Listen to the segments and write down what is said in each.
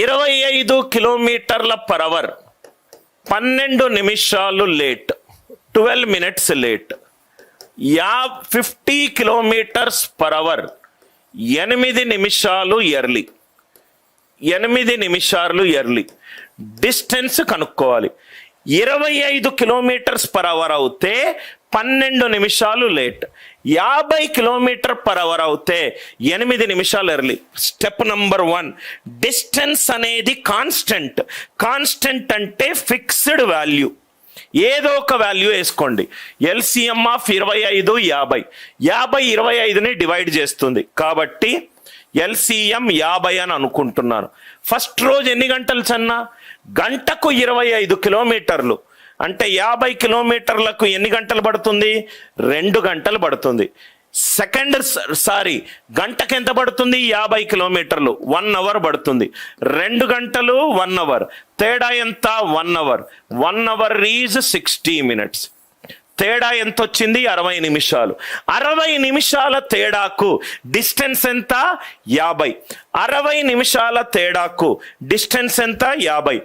25 కిలోమీటర్ల per hour 12 నిమిషాలు late, 12 minutes late. 50 kilometres per hour 8 నిమిషాలు ఎర్లీ, 8 నిమిషాలు ఎర్లీ. డిస్టెన్స్ కనుక్కోవాలి. 25 కిలోమీటర్స్ పర్ అవర్ అవుతే 12 నిమిషాలు లేట్. 50 కిలోమీటర్ పర్ అవర్ అవుతే 8 నిమిషాలు ఎర్లీ. స్టెప్ నంబర్ 1, డిస్టెన్స్ అనేది కాన్స్టెంట్. కాన్స్టెంట్ అంటే ఫిక్స్డ్ వాల్యూ, ఏదో ఒక వాల్యూ వేసుకోండి. ఎల్సిఎం ఆఫ్ 25 50, 50 25ని డివైడ్ చేస్తుంది కాబట్టి ఎల్సిఎం 50 అని అనుకుంటున్నాను. ఫస్ట్ రోజు ఎన్ని గంటలు చన్నా? గంటకు 25 కిలోమీటర్లు అంటే 50 కిలోమీటర్లకు ఎన్ని గంటలు పడుతుంది? 2 గంటలు పడుతుంది. గంటకు ఎంత పడుతుంది? 50 కిలోమీటర్లు 1 అవర్ పడుతుంది. 2 గంటలు 1 అవర్, తేడా ఎంత? 1 అవర్. 1 hour is 60 minutes. తేడా ఎంత వచ్చింది? 60 నిమిషాలు. 60 నిమిషాల తేడాకు డిస్టెన్స్ ఎంత? 50. 60 నిమిషాల తేడాకు డిస్టెన్స్ ఎంత? 50.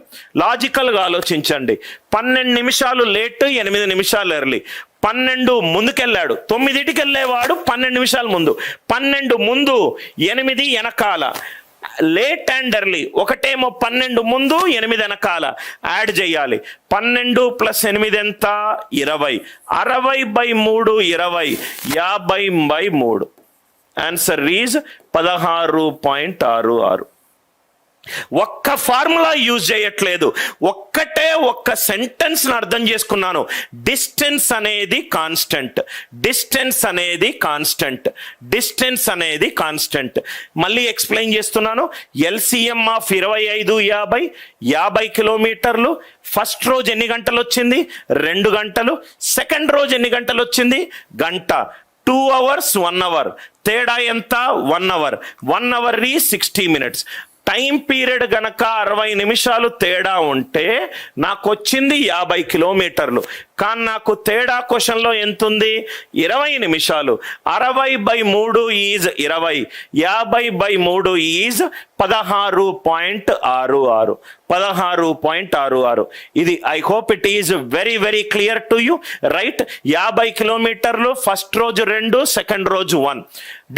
లాజికల్గా ఆలోచించండి. 12 నిమిషాలు లేట్, 8 నిమిషాలు ఎర్లీ. 12 ముందుకెళ్ళాడు, 9కి వెళ్ళేవాడు 12 నిమిషాలు ముందు. 12 ముందు, 8 వెనకాల. లేట్ అండ్ ఎర్లీ ఒకటేమో 12 ముందు, 8 వెనకాల. యాడ్ చేయాలి. 12 + 8 ఎంత? 20. 60/3 20, 50/3. Answer is 16.66. ఒక్క ఫార్ములా యూజ్ చేయట్లేదు, ఒక్క సెంటెన్స్ అర్థం చేసుకున్నాను. డిస్టెన్స్ అనేది కాన్స్టెంట్, డిస్టెన్స్ అనేది కాన్స్టెంట్, డిస్టెన్స్ అనేది కాన్స్టెంట్. మళ్ళీ ఎక్స్ప్లెయిన్ చేస్తున్నాను. ఎల్సిఎం ఆఫ్ 25 50, 50 కిలోమీటర్లు. ఫస్ట్ రోజు ఎన్ని గంటలు వచ్చింది? 2 గంటలు. సెకండ్ రోజు ఎన్ని గంటలు వచ్చింది? గంట. 2 hours 1 hour, తేడా ఎంత? 1 hour. 1 hour is 60 minutes. Time period గనక 60 నిమిషాలు తేడా ఉంటే నాకు వచ్చింది 50 కిలోమీటర్లు. కానీ నాకు తేడా క్వశ్చన్లో ఎంత ఉంది? 20 నిమిషాలు. 60/3 ఈజ్ 20, 50/3 ఈజ్ 16.66. 16.66. ఇది I hope it is very clear to you, right? 50 కిలోమీటర్లు ఫస్ట్ రోజు 2, సెకండ్ రోజు 1.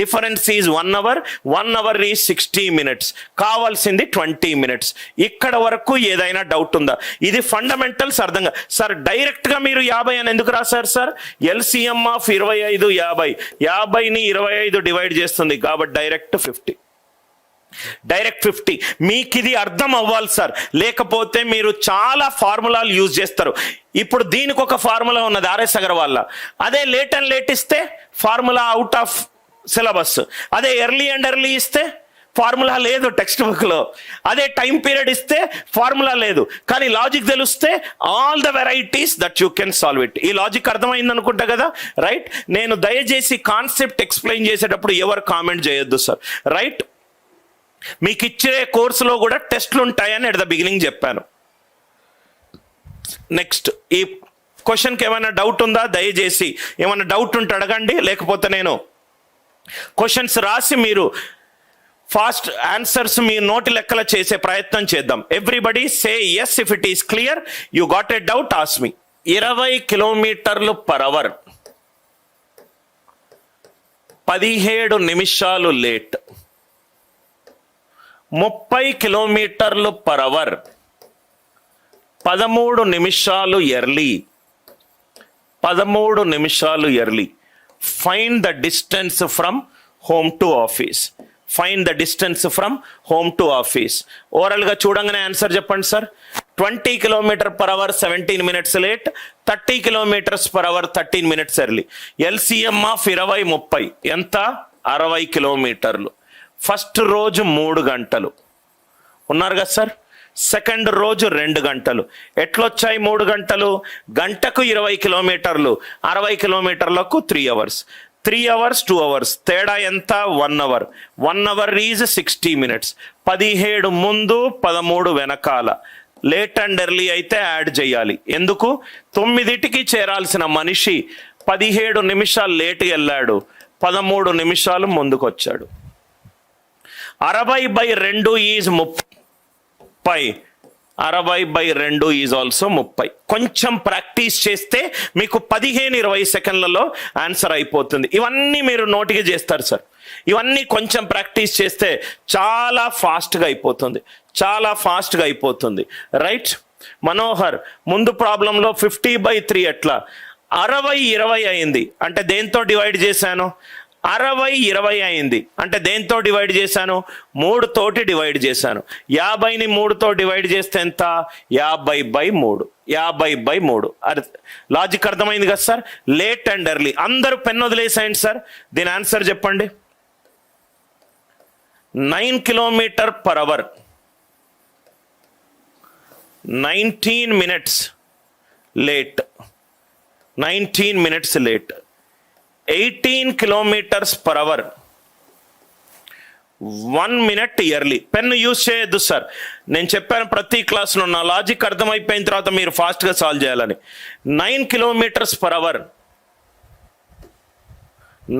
Difference is 1 hour. 1 hour is 60 minutes. కావాల్సింది 20 minutes. ఇక్కడ వరకు ఏదైనా డౌట్ ఉందా? ఇది ఫండమెంటల్స్ అర్థంగా. సార్ డైరెక్ట్గా మీరు 50 అని ఎందుకు రాశారు సార్? ఎల్సిఎం ఆఫ్ 25 50, 50ని 25 డివైడ్ చేస్తుంది కాబట్టి డైరెక్ట్ 50. డైరెక్ట్ 50. మీకు ఇది అర్థం అవ్వాలి సార్, లేకపోతే మీరు చాలా ఫార్ములాలు యూజ్ చేస్తారు. ఇప్పుడు దీనికి ఒక ఫార్ములా ఉన్నది ఆర్ఎస్ అగర్వాల్. అదే లేట్ అండ్ లేట్ ఇస్తే ఫార్ములా అవుట్ ఆఫ్ సిలబస్. అదే ఎర్లీ అండ్ ఎర్లీ ఇస్తే ఫార్ములా లేదు టెక్స్ట్ బుక్లో. అదే టైం పీరియడ్ ఇస్తే ఫార్ములా లేదు. కానీ లాజిక్ తెలిస్తే all the varieties that you can solve it. ఈ లాజిక్ అర్థమైంది అనుకుంటా కదా, రైట్? నేను దయచేసి కాన్సెప్ట్ ఎక్స్ప్లెయిన్ చేసేటప్పుడు ఎవరు కామెంట్ చేయొద్దు సార్, రైట్? మీకు ఇచ్చే కోర్సులో కూడా టెస్ట్లు ఉంటాయని ఎట్ ద బిగినింగ్ చెప్పాను. నెక్స్ట్, ఈ క్వశ్చన్కి ఏమైనా డౌట్ ఉందా? దయచేసి ఏమైనా డౌట్ ఉంటే అడగండి, లేకపోతే నేను క్వశ్చన్స్ రాసి మీరు ఫాస్ట్ ఆన్సర్స్ మీ నోటి లెక్కల చేసే ప్రయత్నం చేద్దాం. Everybody say yes if it is clear. You got a doubt, ask me. 20 కిలోమీటర్లు పర్ అవర్ 17 నిమిషాలు లేట్. 30 కిలోమీటర్లు పర్ అవర్ 13 నిమిషాలు ఎర్లీ. 13 నిమిషాలు early. Find the distance from home to office. Find the distance from home to office. ఓవరాల్గా చూడంగానే answer చెప్పండి sir. 20 kilometre per hour 17 minutes late, 30 kilometres per hour 13 minutes early. LCM of 20 30 ఎంత? 60 కిలోమీటర్లు. First రోజు 3 గంటలు ఉన్నారు కదా సార్. సెకండ్ రోజు 2 గంటలు. ఎట్లొచ్చాయి 3 గంటలు? గంటకు 20 కిలోమీటర్లు, 60 కిలోమీటర్లకు 3 hours. 3 hours 2 hours, తేడా ఎంత? 1 hour. 1 hour is 60 minutes. 17 ముందు 13 వెనకాల. లేట్ అండ్ ఎర్లీ అయితే యాడ్ చేయాలి. ఎందుకు? 9కి చేరాల్సిన మనిషి 17 నిమిషాలు లేట్ వెళ్ళాడు, 13 నిమిషాలు ముందుకు వచ్చాడు. 60/2 ఈజ్ 30, 60/2 ఈజ్ ఆల్సో 30. కొంచెం ప్రాక్టీస్ చేస్తే మీకు 15-20 సెకండ్లలో ఆన్సర్ అయిపోతుంది. ఇవన్నీ మీరు నోటికి చేస్తారు సార్. ఇవన్నీ కొంచెం ప్రాక్టీస్ చేస్తే చాలా ఫాస్ట్గా అయిపోతుంది, చాలా ఫాస్ట్గా అయిపోతుంది. రైట్ మనోహర్, ముందు ప్రాబ్లంలో 50/3 ఎట్లా? 60-20 అయింది అంటే దేంతో డివైడ్ చేశాను? 60-20 అయింది అంటే దేంతో డివైడ్ చేశాను? 3 తోటి డివైడ్ చేశాను. 50ని 3తో డివైడ్ చేస్తే ఎంత? 50/3. 50/3. లాజిక్ అర్థమైంది కదా సార్? Late and early. అందరూ పెన్ వదిలేసేయండి సార్. దీని ఆన్సర్ చెప్పండి. 9 km/h, 19 minutes late, 19 minutes late. 18 km/h, 1 minute early. Pen use చేయొద్దు సార్. నేను చెప్పాను ప్రతి క్లాస్లో నా లాజిక్ అర్థమైపోయిన తర్వాత మీరు ఫాస్ట్గా సాల్వ్ చేయాలని. 9 km/h,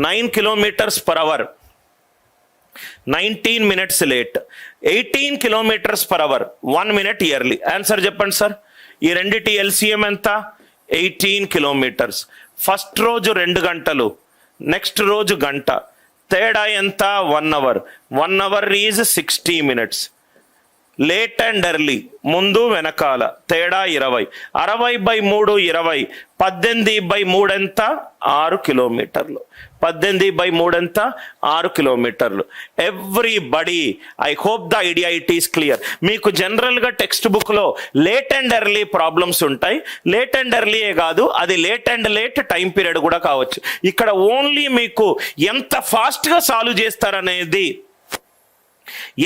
9 km/h, 19 minutes late. 18 km/h, 1 minute early. Answer చెప్పండి సార్. ఈ రెండిటి ఎల్సిఎం ఎంత? 18 kilometers. ఫస్ట్ రోజు 2 గంటలు, నెక్స్ట్ రోజు గంట. తేడా ఎంత? 1 hour. 1 hour is 60 minutes. Late and early, ముందు వెనకాల, తేడా 20. 60/3 20. 18/3 ఎంత? 6 కిలోమీటర్లు. 18/3 ఎంత? 6 కిలోమీటర్లు. Everybody, I hope the idea it is clear. మీకు జనరల్గా టెక్స్ట్ బుక్లో లేట్ అండ్ ఎర్లీ ప్రాబ్లమ్స్ ఉంటాయి. లేట్ అండ్ ఎర్లీయే కాదు, అది late and late time period కూడా కావచ్చు. ఇక్కడ ఓన్లీ మీకు ఎంత ఫాస్ట్గా సాల్వ్ చేస్తారనేది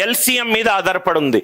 ఎల్సిఎం మీద ఆధారపడి ఉంది.